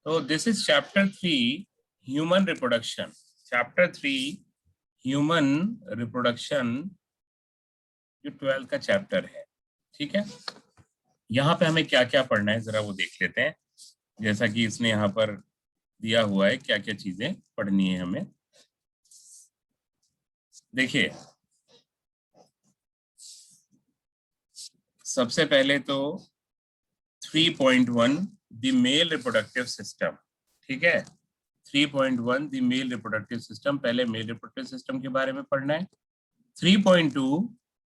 तो this is chapter 3 human reproduction. Chapter 3 human reproduction जो 12 का चैप्टर है। ठीक है, यहाँ पे हमें क्या क्या पढ़ना है जरा वो देख लेते हैं। जैसा कि इसने यहाँ पर दिया हुआ है क्या क्या चीजें पढ़नी है हमें। देखिए, सबसे पहले तो 3.1 द मेल रिप्रोडक्टिव सिस्टम। ठीक है, 3.1 द मेल रिप्रोडक्टिव सिस्टम, पहले मेल रिप्रोडक्टिव सिस्टम के बारे में पढ़ना है। 3.2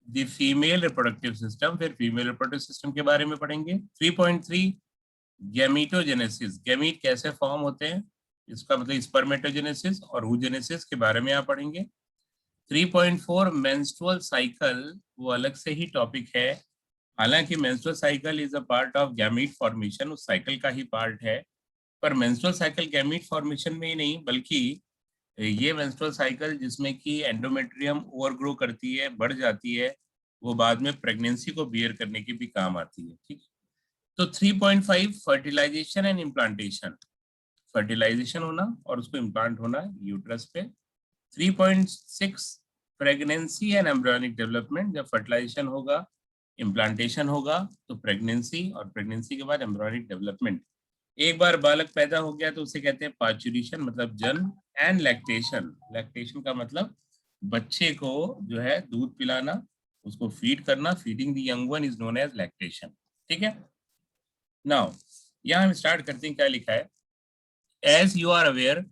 द फीमेल रिप्रोडक्टिव सिस्टम, फिर फीमेल रिप्रोडक्टिव सिस्टम के बारे में पढ़ेंगे। 3.3 गैमीटोजेनेसिस, गैमीट कैसे फॉर्म होते हैं, इसका मतलब स्पर्मेटोजेनेसिस और oogenesis के बारे में आप पढ़ेंगे। 3.4 मेंस्ट्रुअल साइकिल, वो अलग से ही टॉपिक है। हालांकि menstrual cycle is a part of gamete formation, उस साइकिल का ही पार्ट है, पर मेंस्ट्रुअल साइकिल गैमीट फॉर्मेशन में ही नहीं बल्कि ये मेंस्ट्रुअल साइकिल जिसमें कि एंडोमेट्रियम ओवरग्रो करती है, बढ़ जाती है, वो बाद में प्रेगनेंसी को बियर करने की भी काम आती है। ठीक, तो 3.5 फर्टिलाइजेशन एंड इम्प्लांटेशन, फर्टिलाइजेशन होना और उसको इम्प्लांट होना यूट्रस पे। 3.6 प्रेगनेंसी एंड एम्ब्रियोनिक डेवलपमेंट, जब फर्टिलाइजेशन होगा, इम्प्लांटेशन होगा तो प्रेगनेंसी, और प्रेगनेंसी के बाद एम्ब्रियोनिक डेवलपमेंट। एक बार बालक पैदा हो गया तो उसे कहते हैं पार्चुरेशन मतलब जन्म, एंड लैक्टेशन, लैक्टेशन का मतलब बच्चे को जो है दूध पिलाना, उसको फीड करना, feeding the young one is known as lactation. ठीक है, नाउ यहाँ हम स्टार्ट करते हैं। क्या लिखा है, as you are aware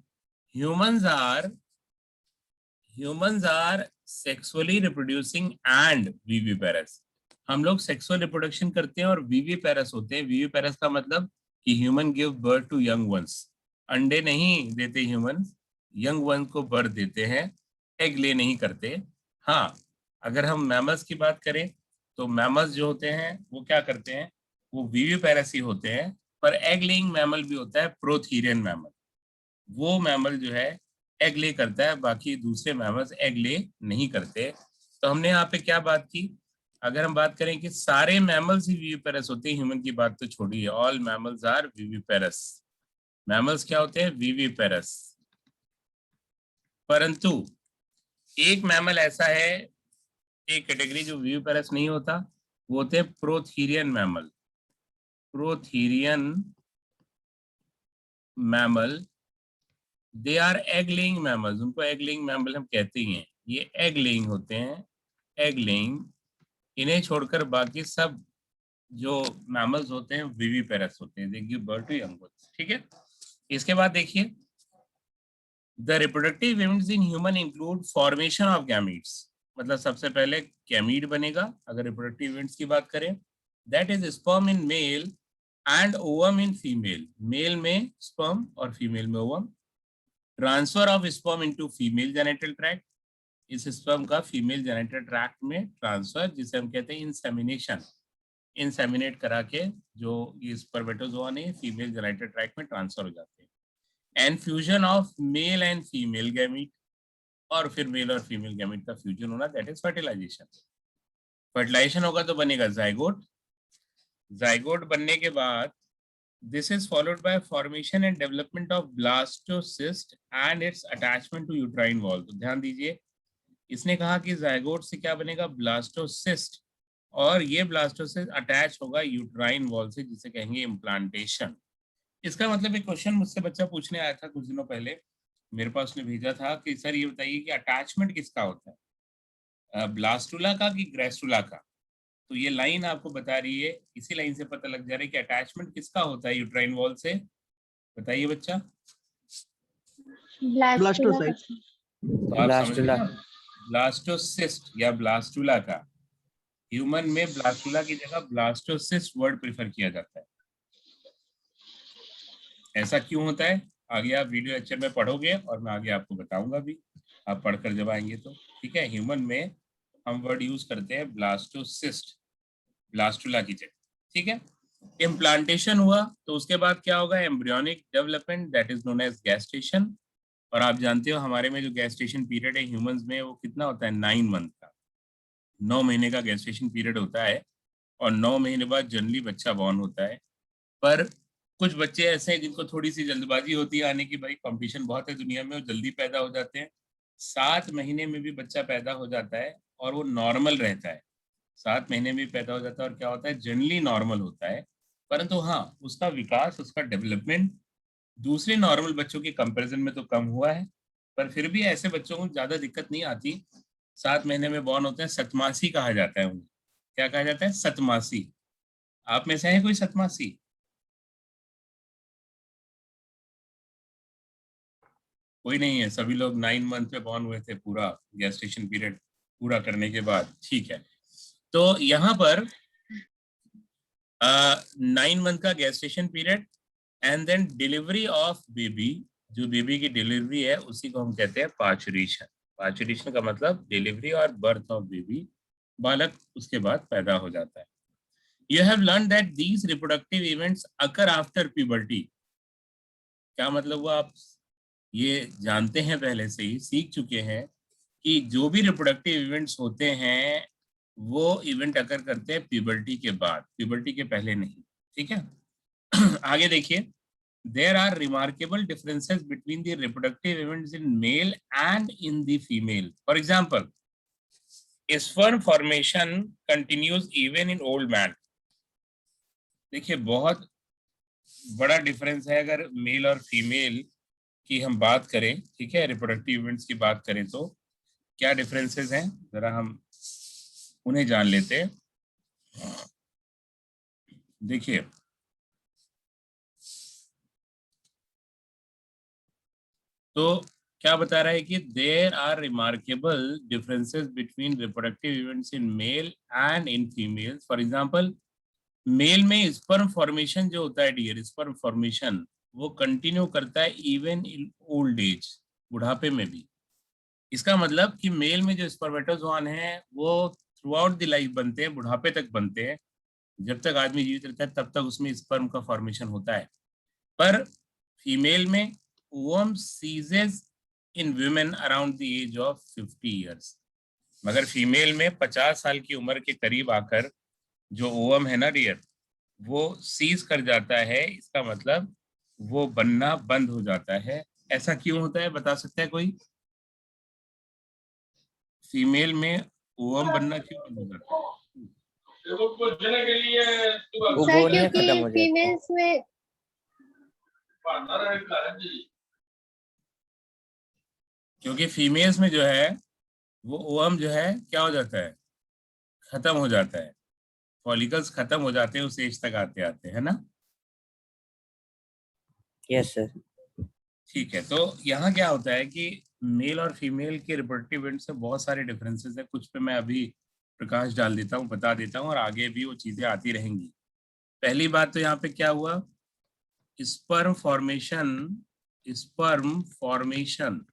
humans are sexually reproducing and viviparous। हम लोग सेक्सुअल रिप्रोडक्शन करते हैं और विविपेरस होते हैं। विविपेरस का मतलब कि human give birth to young ones, अंडे नहीं देते ह्यूमंस, यंग वन को बर्थ देते हैं, एग ले नहीं करते। हाँ, अगर हम मैमल्स की बात करें तो मैमल्स जो होते हैं वो क्या करते हैं, वो विविपेरस ही होते हैं, पर एग लेइंग मैमल भी होता है प्रोथीरियन मैमल, वो मैमल जो है एग ले करता है, बाकी दूसरे मैमल्स एग ले नहीं करते। तो हमने यहाँ पे क्या बात की, अगर हम बात करें कि सारे मैमल्स ही विविपेरस होते हैं, ह्यूमन की बात तो छोड़िए, all mammals are viviparous. Mammals क्या होते हैं, विविपेरस। परंतु एक मैमल ऐसा है, एक कैटेगरी जो विविपेरस नहीं होता, वो होते हैं prototherian mammal. Prototherian mammal, they are egg laying mammals, उनको एग लेइंग मैमल हम कहते ही हैं। ये एग लेइंग होते हैं, एग लेइंग। इन्हें छोड़कर बाकी सब जो मैमल्स होते हैं विविपेरस होते हैं, they give birth to young birds. ठीक है, इसके बाद देखिए, the reproductive events in human include formation of gametes, मतलब सबसे पहले गैमीट बनेगा अगर रिप्रोडक्टिव इवेंट्स की बात करें। That is sperm in male and ovum in female, male में स्पर्म और फीमेल में ovum. Transfer of sperm into female genital tract, इस स्पर्म का फीमेल जेनिटल ट्रैक्ट में ट्रांसफर, जिसे हम कहते हैं इंसेमिनेशन, इंसेमिनेट करा के जो ये स्पर्मेटोजोआ है फीमेल जेनिटल ट्रैक्ट में ट्रांसफर हो जाते हैं। And fusion of male and female gamete, और फिर मेल और फीमेल गैमीट का फ्यूजन होना, दैट इज फर्टिलाइजेशन। फर्टिलाइजेशन होगा तो बनेगा जाइगोट, जाइगोट बनने के बाद this is followed by formation and development of blastocyst and its attachment to uterine wall। तो ध्यान दीजिए, इसने कहा कि जाइगोट से क्या बनेगा, ब्लास्टोसिस्ट, और ये ब्लास्टोसिस्ट अटैच होगा यूट्राइन वॉल से, जिसे कहेंगे इम्प्लांटेशन। इसका मतलब एक क्वेश्चन मुझसे बच्चा पूछने आया था कुछ दिनों पहले, मेरे पास उसने भेजा था कि सर ये बताइए कि अटैचमेंट किसका होता है, ब्लास्टुला का कि ग्रेस्टुला का। तो ये लाइन आपको बता रही है, इसी लाइन से पता लग जा रहा है कि अटैचमेंट किसका होता है यूट्राइन वॉल से। बताइए बच्चा। ब्लास्टोसाइट। तो आप समझ गए ना, ब्लास्टोसिस्ट या ब्लास्टुला का। ह्यूमन में ब्लास्टुला की जगह ब्लास्टोसिस्ट वर्ड प्रेफर किया जाता है। ऐसा क्यों होता है, आगे आप वीडियो लेक्चर में पढ़ोगे और मैं आगे आपको बताऊंगा भी, आप पढ़कर जब आएंगे तो। ठीक है, ह्यूमन में हम वर्ड यूज करते हैं ब्लास्टोसिस्ट, ब्लास्टुला की जगह। ठीक है, इम्प्लांटेशन हुआ तो उसके बाद क्या होगा, embryonic development, that is known as gestation. और आप जानते हो हमारे में जो गैस्टेशन पीरियड है ह्यूमंस में, वो कितना होता है, 9 मंथ का, 9 महीने का गैस्टेशन पीरियड होता है, और 9 महीने बाद जनरली बच्चा बॉर्न होता है। पर कुछ बच्चे ऐसे हैं जिनको थोड़ी सी जल्दबाजी होती है आने की, भाई कंपटीशन बहुत है दुनिया में, और जल्दी पैदा हो जाते हैं। 7 महीने में भी बच्चा पैदा हो जाता है और वो नॉर्मल रहता है। 7 महीने में भी पैदा हो जाता है और क्या होता है, जनरली नॉर्मल होता है। परंतु हाँ, उसका विकास, उसका डेवलपमेंट दूसरे नॉर्मल बच्चों के कंपैरिजन में तो कम हुआ है, पर फिर भी ऐसे बच्चों को ज्यादा दिक्कत नहीं आती। 7 महीने में बॉर्न होते हैं, सतमासी कहा जाता है उन्हें। क्या कहा जाता है? सतमासी। आप में से है कोई सतमासी? कोई नहीं है, सभी लोग 9 मंथ पे बॉर्न हुए थे, पूरा गेस्टेशन पीरियड पूरा करने के बाद। ठीक है, तो यहाँ पर 9 मंथ का gestation period and then delivery of baby, जो बेबी की डिलीवरी है उसी को हम कहते हैं पाचुरेशन। पाचुरेशन का मतलब डिलीवरी और बर्थ ऑफ बेबी, बालक उसके बाद पैदा हो जाता है। You have learn that these reproductive events occur after puberty. क्या मतलब हुआ, आप ये जानते हैं, पहले से ही सीख चुके हैं कि जो भी रिप्रोडक्टिव इवेंट्स होते हैं वो इवेंट अकर करते हैं प्यूबर्टी के बाद, प्यूबर्टी के पहले नहीं। ठीक है। आगे देखिए, there are remarkable differences between the reproductive events in male and in the female. For example, sperm formation continues even in old man. देखिए, बहुत बड़ा डिफरेंस है अगर मेल और फीमेल की हम बात करें। ठीक है, रिप्रोडक्टिव इवेंट्स की बात करें तो क्या डिफरेंसेस हैं, जरा हम उन्हें जान लेते हैं। देखिए, तो क्या बता रहा है कि there are remarkable differences between reproductive events in male and in female. For example, male में स्पर्म फॉर्मेशन जो होता है डियर, स्पर्म फॉर्मेशन वो कंटिन्यू करता है इवन इन ओल्ड एज, बुढ़ापे में भी। इसका मतलब कि मेल में जो स्पर्मेटोजोन है वो थ्रू आउट द लाइफ बनते हैं, बुढ़ापे तक बनते हैं। जब तक आदमी जीवित रहता है तब तक उसमें स्पर्म का फॉर्मेशन होता है। पर फीमेल में ovum ceases in women around the age of 50 years. मगर फीमेल में 50 साल की उम्र के करीब आकर जो ओवम है ना डियर, वो सीज कर जाता है। इसका मतलब वो बनना बंद हो जाता है। ऐसा क्यों होता है, बता सकता है कोई? फीमेल में ओवम बनना क्यों बंद हो जाता है? सर उगोनिया खत्म क्योंकि हो जाती है। फीमेल्स में क्योंकि फीमेल्स में जो है वो ओवम जो है क्या हो जाता है, खत्म हो जाता है। फॉलिकल्स खत्म हो जाते हैं उस एज तक आते आते, है ना। Yes sir. ठीक है, तो यहाँ क्या होता है कि मेल और फीमेल के रिप्रोडक्टिव इवेंट्स में बहुत सारे डिफरेंसेस है। कुछ पे मैं अभी प्रकाश डाल देता हूँ, बता देता हूँ, और आगे भी वो चीजें आती रहेंगी। पहली बात तो यहाँ पे क्या हुआ, sperm formation, sperm formation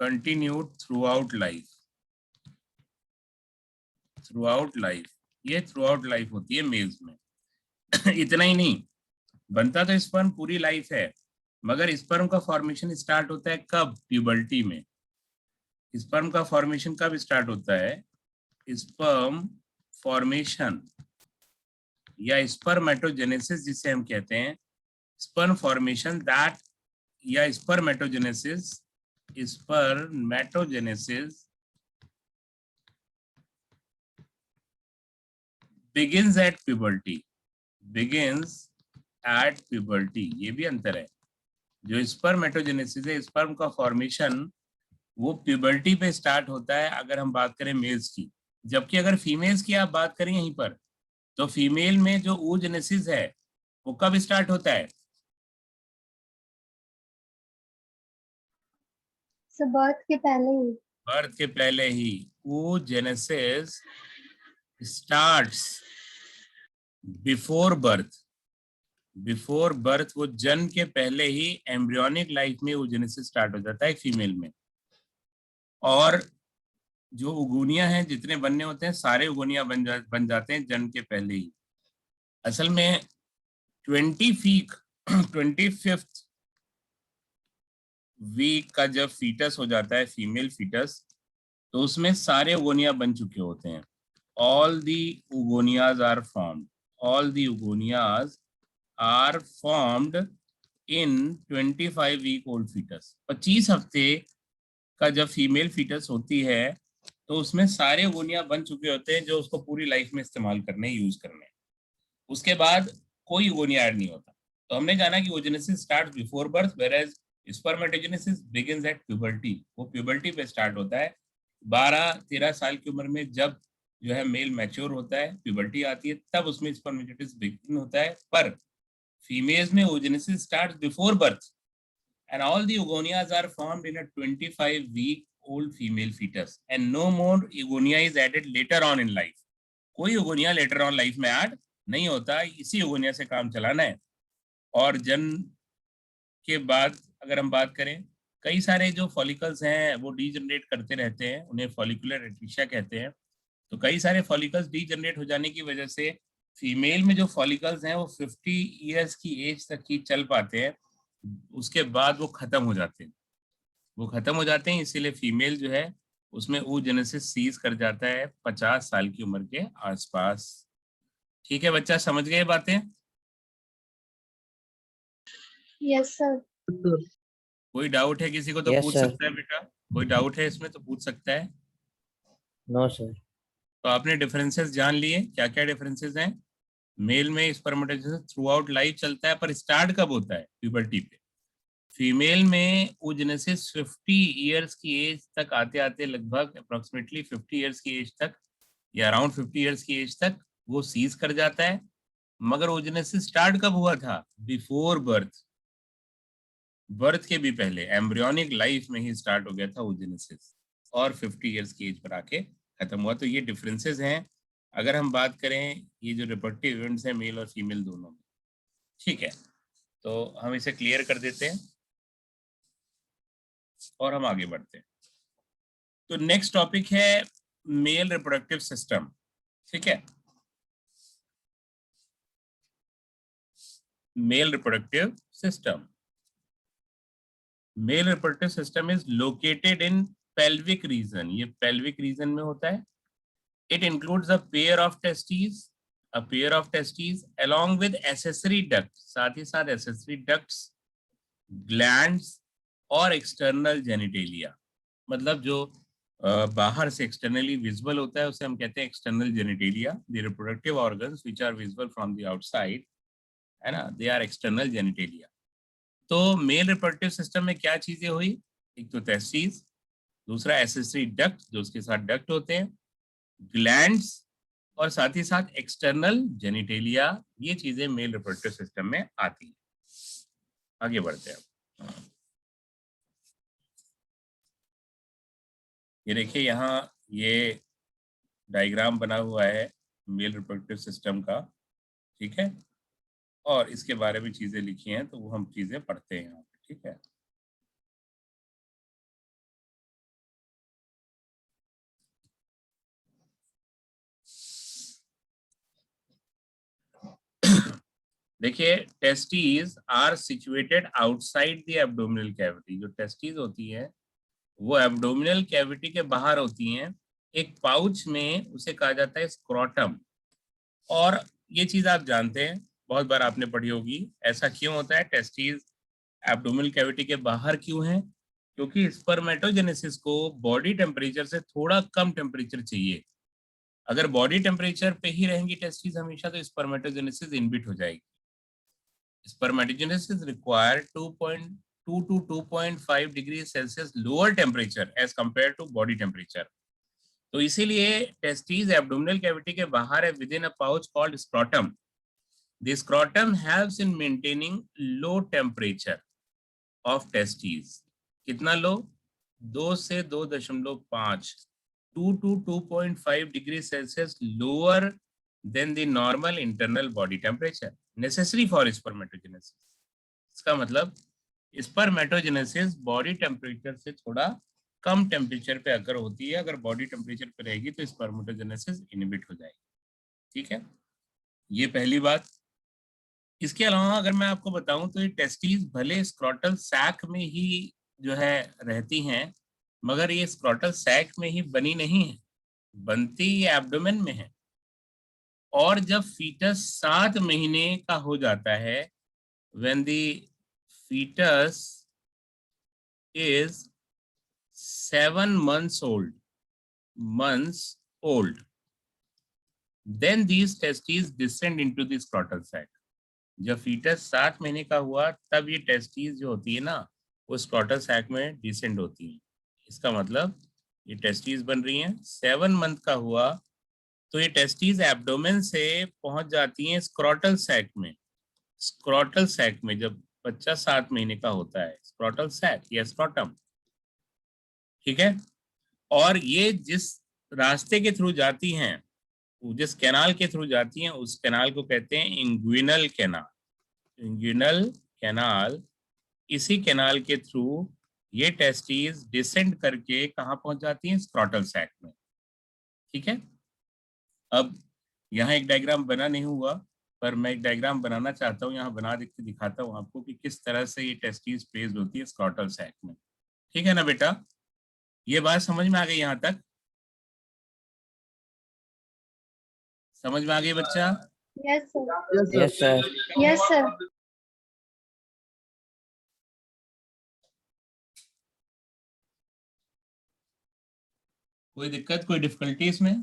continued through out life, through out life. ये थ्रू आउट लाइफ होती है मेल्स में। इतना ही नहीं, बनता तो स्पर्म पूरी लाइफ है, मगर स्पर्म का फॉर्मेशन स्टार्ट होता है कब? प्यूबर्टी में। स्पर्म का फॉर्मेशन कब स्टार्ट होता है? स्पर्म फॉर्मेशन या स्पर्मेटोजेनेसिस जिसे हम कहते हैं, स्पर्म फॉर्मेशन दैट या spermatogenesis, spermatogenesis begins at puberty, begins at puberty। ये भी अंतर है। जो स्पर्मेटोजेनेसिस है, स्पर्म का फॉर्मेशन, वो प्यूबर्टी पे स्टार्ट होता है अगर हम बात करें मेल्स की। जबकि अगर फीमेल्स की आप बात करें यहीं पर, तो फीमेल में जो oogenesis है वो कब स्टार्ट होता है? बर्थ के पहले ही। बर्थ के पहले ही। oogenesis starts before birth. Before birth, वो जन्म के पहले ही एम्ब्रियोनिक लाइफ में oogenesis स्टार्ट हो जाता है फीमेल में। और जो उगुनिया हैं, जितने बनने होते हैं सारे उगुनिया बन जाते हैं जन्म के पहले ही। असल में 25th वीक का जब फीटस हो जाता है, फीमेल फीटस, तो उसमें सारे उगोनिया बन चुके होते हैं। All the oogonias are formed, all the oogonias are formed in 25 week old foetus. 25 हफ्ते का जब फीमेल फीटस होती है तो उसमें सारे उगोनिया बन चुके होते हैं जो उसको पूरी लाइफ में इस्तेमाल करने, यूज करने। उसके बाद कोई उगोनिया ऐड नहीं होता। तो हमने जाना कि oogenesis starts before birth, whereas spermatogenesis begins at puberty. वो प्यूबर्टी पे स्टार्ट होता है 12-13 साल की उम्र में। जब जो है मेल मैच्योर होता है, प्यूबर्टी आती है, तब उसमें स्पर्मेटोजेनेसिस बिगिन होता है। पर फीमेल्स में oogenesis starts before birth and all the oogonias are formed in a 25-week old female fetus and no more oogonia is added later on in life. कोई oogonia later on life में add नहीं होता, इसी oogonia से काम चलाना है। और जन्म के बाद अगर हम बात करें, कई सारे जो फॉलिकल्स हैं वो डीजनरेट करते रहते हैं, उन्हें फॉलिकुलर एट्रीशिया कहते हैं। तो कई सारे फॉलिकल्स डीजनरेट हो जाने की वजह से फीमेल में जो फॉलिकल्स हैं वो 50 ईयर्स की एज तक ही चल पाते हैं, उसके बाद वो खत्म हो जाते हैं। वो खत्म हो जाते हैं, इसीलिए फीमेल जो है उसमें oogenesis सीज कर जाता है 50 साल की उम्र के आसपास। ठीक है बच्चा, समझ गए बातें? Yes sir. कोई डाउट है किसी को तो Yes, पूछ sir. सकता है बेटा, कोई डाउट है इसमें तो पूछ सकता है। No, sir. तो आपने डिफरेंसेस जान लिए, क्या क्या डिफरेंसेस हैं। मेल में स्पर्मेटोजेनेसिस थ्रू आउट लाइफ चलता है, पर स्टार्ट कब होता है? प्यूबर्टी पे। फीमेल में oogenesis 50 ईयर्स की एज तक आते आते, लगभग अप्रोक्सीमेटली 50 ईयर्स की एज तक या अराउंड 50 ईयर्स की एज तक वो सीज कर जाता है। मगर oogenesis स्टार्ट कब हुआ था? बिफोर बर्थ, बर्थ के भी पहले, एम्ब्रियोनिक लाइफ में ही स्टार्ट हो गया था oogenesis और 50 ईयर्स की एज पर आके खत्म हुआ। तो ये डिफरेंसेस हैं अगर हम बात करें ये जो रिप्रोडक्टिव इवेंट्स हैं मेल और फीमेल दोनों में। ठीक है, तो हम इसे क्लियर कर देते हैं और हम आगे बढ़ते हैं। तो नेक्स्ट टॉपिक है मेल रिप्रोडक्टिव सिस्टम। ठीक है, mail reproductive system. Mail reproductive system is located in pelvic region. ये पेल्विक रीजन में होता है। It includes a pair of testis, a pair of testes along with accessory ducts, साथ ही साथ accessory ducts, glands और external genitalia। मतलब जो बाहर से एक्सटर्नली विजिबल होता है उसे हम कहते हैं external genitalia. The reproductive organs which are visible from the outside, है ना, दे आर एक्सटर्नल जेनिटेलिया। तो मेल रिप्रोडक्टिव सिस्टम में क्या चीजें हुई? एक तो टेस्टिस, दूसरा एसेसरी डक्ट जो उसके साथ डक्ट होते हैं, ग्लैंड्स और साथ ही साथ एक्सटर्नल जेनिटेलिया। ये चीजें मेल रिप्रोडक्टिव सिस्टम में आती है। आगे बढ़ते हैं। ये देखिए यहाँ ये डायग्राम बना हुआ है मेल रिप्रोडक्टिव सिस्टम का। ठीक है, और इसके बारे में चीजें लिखी हैं तो वो हम चीजें पढ़ते हैं यहाँ पे। ठीक है, देखिए testes are situated outside the abdominal cavity. जो टेस्टीज होती हैं वो एब्डोमिनल कैविटी के बाहर होती हैं, एक पाउच में, उसे कहा जाता है स्क्रोटम। और ये चीज आप जानते हैं, बहुत बार आपने पढ़ी होगी। ऐसा क्यों होता है? टेस्टीज एब्डोमिनल कैविटी के बाहर क्यों है? क्योंकि स्पर्मेटोजेनेसिस को बॉडी टेम्परेचर से थोड़ा कम टेम्परेचर चाहिए। अगर बॉडी टेम्परेचर पे ही रहेंगी टेस्टीज हमेशा तो स्पर्मेटोजेनेसिस इनबिट हो जाएगी। Spermatogenesis require 2.2 to 2.5 degree Celsius lower temperature as compare to body temperature. तो इसीलिए टेस्टीज एब्डोमिनल कैविटी के बाहर है, within a pouch called scrotum. The scrotum helps in maintaining low temperature of testes. कितना low? 2 से 2.5, 2 to 2.5 degree Celsius lower than the normal internal body temperature necessary for spermatogenesis. इसका मतलब spermatogenesis body temperature से थोड़ा कम temperature पे अगर होती है, अगर बॉडी टेम्परेचर पे रहेगी तो स्पर्मेटोजेनेसिस इनहिबिट हो जाएगी। ठीक है, ये पहली बात। इसके अलावा अगर मैं आपको बताऊं तो ये टेस्टीज भले स्क्रोटल सैक में ही जो है रहती हैं, मगर ये स्क्रॉटल सैक में ही बनी नहीं है, बनती ये एब्डोमेन में है। और जब फीटस 7 महीने का हो जाता है, when the foetus is 7 months old, then these testes descend into the scrotal sac. जब फीटस 7 महीने का हुआ तब ये टेस्टीज जो होती है ना वो स्क्रॉटल सैक में डिसेंड होती है। इसका मतलब ये टेस्टीज बन रही हैं। 7 मंथ का हुआ तो ये टेस्टीज एब्डोमेन से पहुंच जाती हैं स्क्रॉटल सैक में। स्क्रॉटल सैक में जब बच्चा 7 महीने का होता है, स्क्रॉटल सैक या स्क्रॉटम, ठीक है। और ये जिस रास्ते के थ्रू जाती हैं, जिस कैनाल के थ्रू जाती हैं, उस कैनाल को कहते हैं इंग्विनल कैनाल। इंग्विनल कैनाल, इसी कैनाल के थ्रू ये टेस्टीज डिसेंड करके कहाँ पहुंच जाती हैं? स्क्रॉटल सैक में, ठीक है। अब यहाँ एक डायग्राम बना नहीं हुआ, पर मैं एक डायग्राम बनाना चाहता हूँ, यहाँ बना के दिखाता हूँ आपको कि किस तरह से ये टेस्टीज प्लेस्ड होती है स्क्रॉटल सैक में। ठीक है ना बेटा, ये बात समझ में आ गई? यहाँ तक समझ में आ गई बच्चा? Yes, sir. Yes, sir. Yes, sir. कोई दिक्कत, कोई डिफिकल्टी इसमें?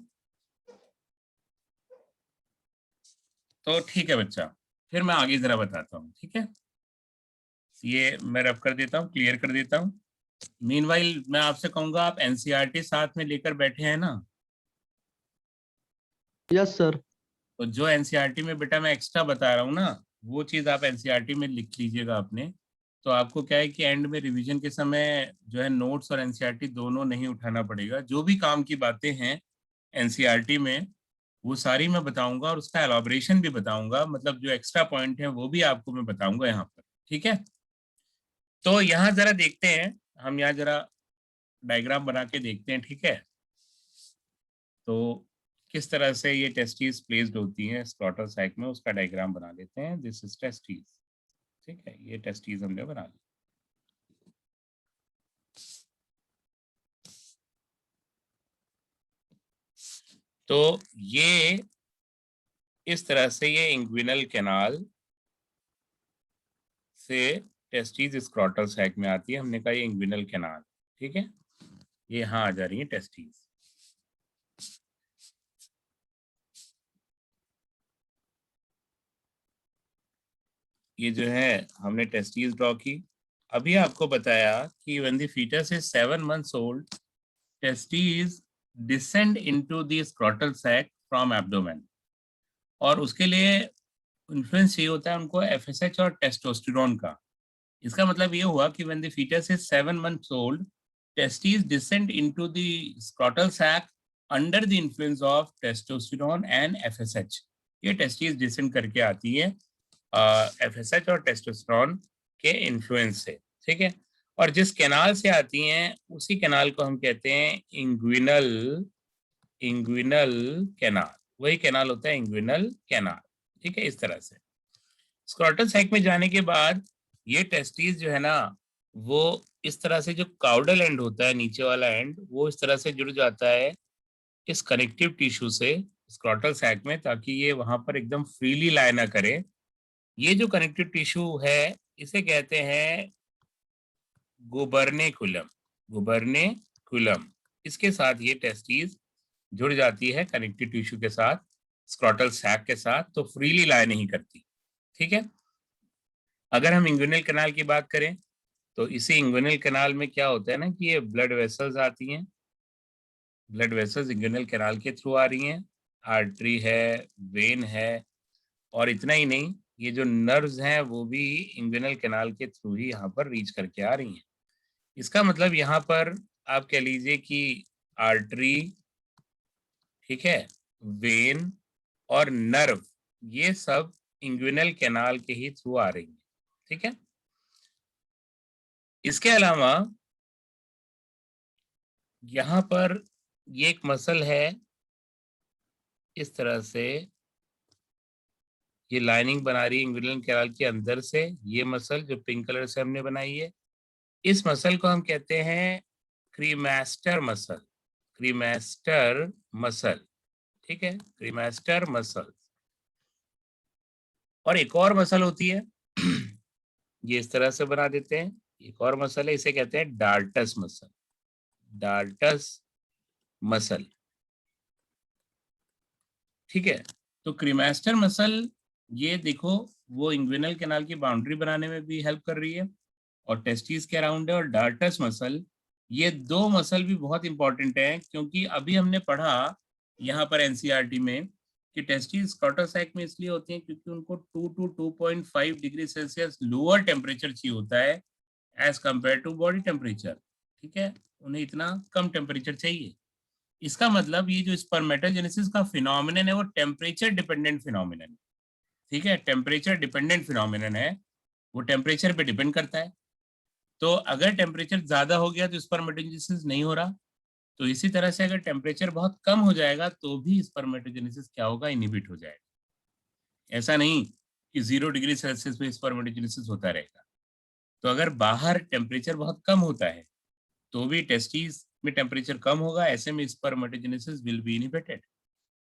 तो ठीक है बच्चा, फिर मैं आगे जरा बताता हूँ, ठीक है। ये मैं रफ कर देता हूँ, क्लियर कर देता हूँ। मीनवाइल मैं आपसे कहूंगा, आप एनसीईआरटी साथ में लेकर बैठे हैं ना? Yes sir. तो जो एनसीईआरटी में बेटा मैं एक्स्ट्रा बता रहा हूँ ना, वो चीज आप एनसीईआरटी में लिख लीजिएगा अपने। तो आपको क्या है कि एंड में रिवीजन के समय जो है नोट्स और एनसीईआरटी दोनों नहीं उठाना पड़ेगा। जो भी काम की बातें हैं एनसीईआरटी में वो सारी मैं बताऊंगा और उसका एलॉबरेशन भी बताऊंगा, मतलब जो एक्स्ट्रा पॉइंट है वो भी आपको मैं बताऊंगा यहाँ पर, ठीक है। तो यहाँ जरा देखते हैं, हम यहाँ जरा डायग्राम बना के देखते हैं, ठीक है। तो किस तरह से ये टेस्टीज प्लेस्ड होती हैं स्क्रॉटल सैक में, उसका डायग्राम बना लेते हैं। दिस इज टेस्टीज, ठीक है, ये टेस्टीज हमने बना ली। तो ये इस तरह से ये इंग्विनल कैनाल से टेस्टीज स्क्रॉटल सैक में आती है। हमने कहा ये इंग्विनल कैनाल, ठीक है, ये यहाँ आ जा रही है टेस्टीज। ये जो है हमने टेस्टीज ड्रॉ की। अभी आपको बताया कि when the foetus is 7 months old, testes descend into the scrotal sac from abdomen. और उसके लिए इन्फ्लुएंस ये होता है उनको एफएसएच और टेस्टोस्टेरोन का। इसका मतलब ये हुआ कि when the foetus is 7 months old, testes descend into the scrotal sac under the influence of testosterone and FSH। ये टेस्टीज डिसेंड करके आती है एफएसएच और टेस्टोस्टेरोन के इन्फ्लुएंस से, ठीक है। और जिस कैनाल से आती हैं उसी कैनाल को हम कहते हैं इंग्विनल कैनाल। वही कैनाल होता है इंग्विनल कैनाल, ठीक है। इस तरह से स्क्रॉटल सैक में जाने के बाद ये टेस्टीज जो है ना, वो इस तरह से जो काउडल एंड होता है, नीचे वाला एंड, वो इस तरह से जुड़ जाता है इस कनेक्टिव टिश्यू से स्क्रॉटल सैक में, ताकि ये वहां पर एकदम फ्रीली लाई ना करे। ये जो कनेक्टिव टिश्यू है इसे कहते हैं गुबर्नेकुलम। गुबर्नेकुलम, इसके साथ ये टेस्टीज जुड़ जाती है कनेक्टिव टिश्यू के साथ, स्क्रॉटल सैक के साथ, तो फ्रीली लाई नहीं करती, ठीक है। अगर हम इंग्विनल कैनाल की बात करें तो इसी इंग्विनल कैनाल में क्या होता है ना कि ये ब्लड वेसल्स आती हैं। ब्लड वेसल्स इंग्विनल कैनाल के थ्रू आ रही हैं, आर्टरी है, वेन है, और इतना ही नहीं, ये जो नर्व्स हैं वो भी इंग्विनल कैनाल के थ्रू ही यहाँ पर रीच करके आ रही हैं। इसका मतलब यहाँ पर आप कह लीजिए कि आर्टरी, ठीक है, वेन और नर्व, ये सब इंग्विनल कैनाल के ही थ्रू आ रही है, ठीक है। इसके अलावा यहाँ पर ये एक मसल है, इस तरह से ये लाइनिंग बना रही है इंग्विनल कैनाल के अंदर से। ये मसल जो पिंक कलर से हमने बनाई है, इस मसल को हम कहते हैं क्रीमास्टर मसल, क्रीमास्टर मसल, ठीक है, क्रीमास्टर मसल। और एक और मसल होती है ये इस तरह से बना देते हैं, एक और मसल है, इसे कहते हैं डार्टस मसल, डार्टस मसल, ठीक है। तो क्रीमास्टर मसल ये देखो वो इंग्विनल कैनाल की बाउंड्री बनाने में भी हेल्प कर रही है और टेस्टिस के अराउंड है। और डार्टस मसल, ये दो मसल भी बहुत इंपॉर्टेंट है, क्योंकि अभी हमने पढ़ा यहाँ पर एनसीईआरटी में कि टेस्टिस स्कॉटर सैक में इसलिए होती हैं क्योंकि उनको 2 to 2.5 degree Celsius lower temperature चाहिए होता है as compare to body temperature, ठीक है, उन्हें इतना कम टेम्परेचर चाहिए। इसका मतलब ये जो स्पर्मेटोजेनेसिस का फिनोमिनन है वो टेम्परेचर डिपेंडेंट फिनोमिनन, ठीक है, टेम्परेचर डिपेंडेंट फिनोमिनन है, वो टेम्परेचर पे डिपेंड करता है। तो अगर टेम्परेचर ज्यादा हो गया तो स्पर्मेटोजेनेसिस नहीं हो रहा, तो इसी तरह से अगर टेम्परेचर बहुत कम हो जाएगा तो भी स्पर्मेटोजेनेसिस क्या होगा, इनहिबिट हो जाएगा। ऐसा नहीं कि 0 डिग्री सेल्सियस पे स्पर्मेटोजेनेसिस होता रहेगा। तो अगर बाहर टेम्परेचर बहुत कम होता है तो भी टेस्टिस में टेम्परेचर कम होगा, ऐसे में स्पर्मेटोजेनेसिस विल बी इनहिबिटेड।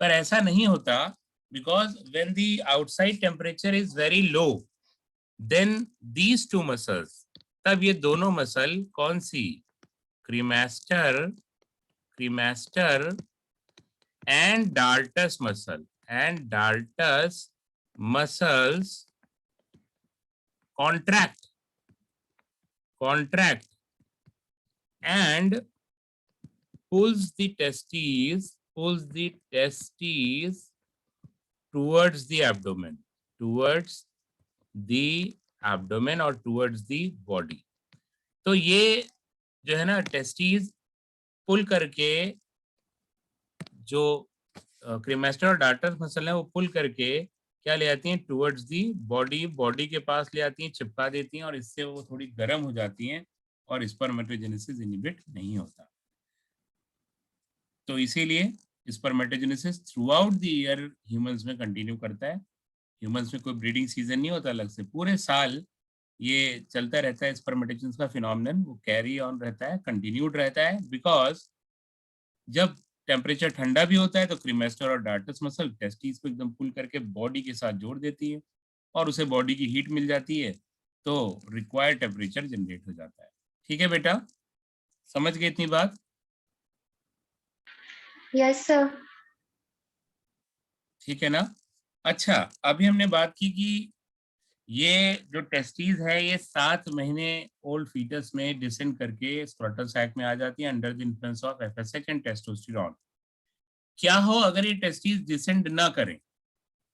पर ऐसा नहीं होता, because when the outside temperature is very low then these two muscles, तब ये दोनों मसल कौन सी, cremaster, cremaster and dartos muscle, and dartos muscles contract, contract and pulls the testes towards the abdomen, towards the abdomen और towards the body। तो ये जो है ना टेस्टीज पुल करके, जो क्रीमास्टर और डार्टस मसल है वो पुल करके क्या ले आती हैं, टुवर्ड्स दी बॉडी, बॉडी के पास ले आती हैं, चिपका देती हैं और इससे वो थोड़ी गर्म हो जाती हैं और स्पर्मेटोजेनेसिस इनहिबिट नहीं होता। तो इसीलिए spermatogenesis through out the year humans में कंटिन्यू करता है। ह्यूमंस में कोई ब्रीडिंग सीजन नहीं होता अलग से, पूरे साल ये चलता रहता है, स्पर्मेटोजेनेसिस का फिनोमिनन वो कैरी ऑन रहता है, कंटिन्यूड रहता है। बिकॉज जब टेम्परेचर ठंडा भी होता है तो क्रीमास्टर और डार्टस मसल टेस्टिस को एकदम पुल करके बॉडी के साथ जोड़ देती है और उसे बॉडी की हीट मिल जाती है, तो रिक्वायर्ड टेम्परेचर जनरेट हो जाता है। ठीक है बेटा, समझ गए इतनी बात? Yes sir. ठीक है ना। अच्छा, अभी हमने बात की कि ये जो टेस्टीज है ये 7 महीने ओल्ड फीटस में डिसेंड करके स्क्रोटल सैक में आ जाती है under the influence of FSH and testosterone. क्या हो अगर ये टेस्टीज डिसेंड ना करें,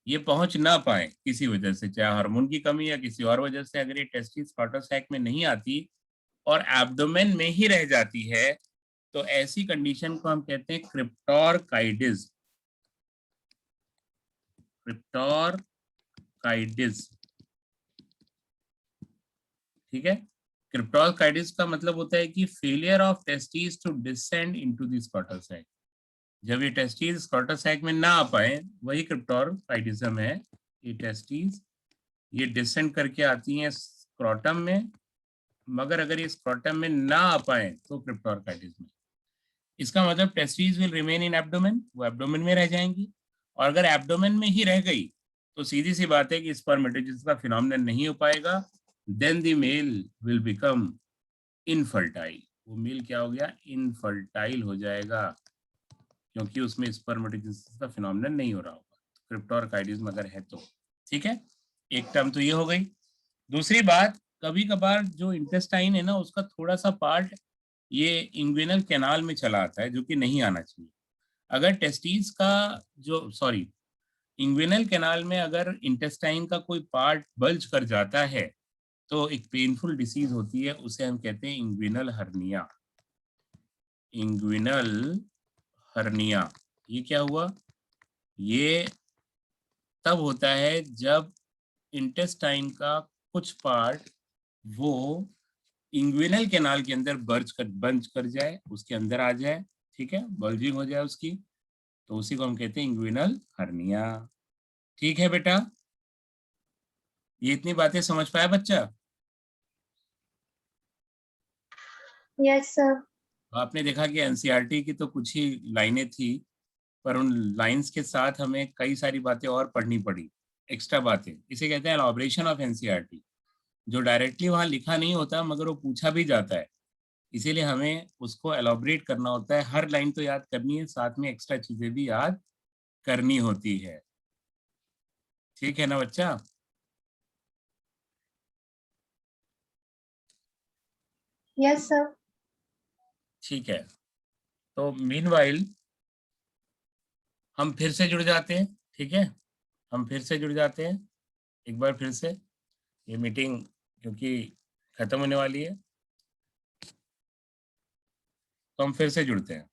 ये पहुंच ना पाए किसी वजह से, चाहे हार्मोन की कमी या किसी और वजह से, अगर ये टेस्टीज स्क्रोटल सैक में नहीं आती और एब्डोमेन में ही रह जाती है, तो ऐसी कंडीशन को हम कहते हैं क्रिप्टोरकाइडिस, क्रिप्टोरकाइडिस, ठीक है। क्रिप्टोरकाइडिस का मतलब होता है कि failure of testes to descend into the scrotal sac. जब ये टेस्टीज स्क्रोटल सैक में ना आ पाए, वही क्रिप्टोरकाइडिज्म है। ये टेस्टीज ये डिसेंड करके आती हैं स्क्रोटम में, मगर अगर ये स्क्रोटम में ना आ पाए तो क्रिप्टोरकाइडिज्म। इसका मतलब testes will remain in abdomen, वो एब्डोमेन में रह जाएंगी, और अगर एब्डोमेन में ही रह गई तो सीधी सी बात है कि स्पर्मेटोजेनेसिस का फिनोमिनन नहीं हो पाएगा, then the male will become infertile. वो मेल क्या हो गया, इनफर्टाइल हो जाएगा, क्योंकि उसमें स्पर्मेटोजेनेसिस का फिनोमिनन नहीं हो रहा होगा, क्रिप्टोरकाइडिज्म अगर है तो। ठीक है, एक टर्म तो ये हो गई। दूसरी बात, कभी कभार जो इंटेस्टाइन है ना उसका थोड़ा सा पार्ट ये इंग्विनल कैनाल में चला आता है, जो कि नहीं आना चाहिए। अगर टेस्टीज का जो सॉरी इंग्विनल कैनाल में अगर इंटेस्टाइन का कोई पार्ट बल्ज कर जाता है तो एक पेनफुल डिसीज होती है, उसे हम कहते हैं इंग्विनल हर्निया। इंग्विनल हर्निया ये क्या हुआ, ये तब होता है जब इंटेस्टाइन का कुछ पार्ट वो इंग्विनल कैनाल के अंदर बंज कर जाए, उसके अंदर आ जाए, ठीक है, बल्जिंग हो जाए उसकी, तो उसी को हम कहते हैं इंग्विनल हर्निया। ठीक है बेटा, ये इतनी बातें समझ पाया बच्चा? Yes sir. आपने देखा कि एनसीईआरटी की तो कुछ ही लाइनें थी, पर उन लाइंस के साथ हमें कई सारी बातें और पढ़नी पड़ी, एक्स्ट्रा बातें। इसे कहते हैं एलॉबरेशन ऑफ एनसीईआरटी, जो डायरेक्टली वहाँ लिखा नहीं होता मगर वो पूछा भी जाता है, इसीलिए हमें उसको एलॉबरेट करना होता है। हर लाइन तो याद करनी है, साथ में एक्स्ट्रा चीजें भी याद करनी होती है। ठीक है ना बच्चा? Yes, sir. ठीक है, तो मीनवाइल हम फिर से जुड़ जाते हैं। ठीक है, हम फिर से जुड़ जाते हैं एक बार फिर से, ये मीटिंग क्योंकि खत्म होने वाली है, तो हम फिर से जुड़ते हैं।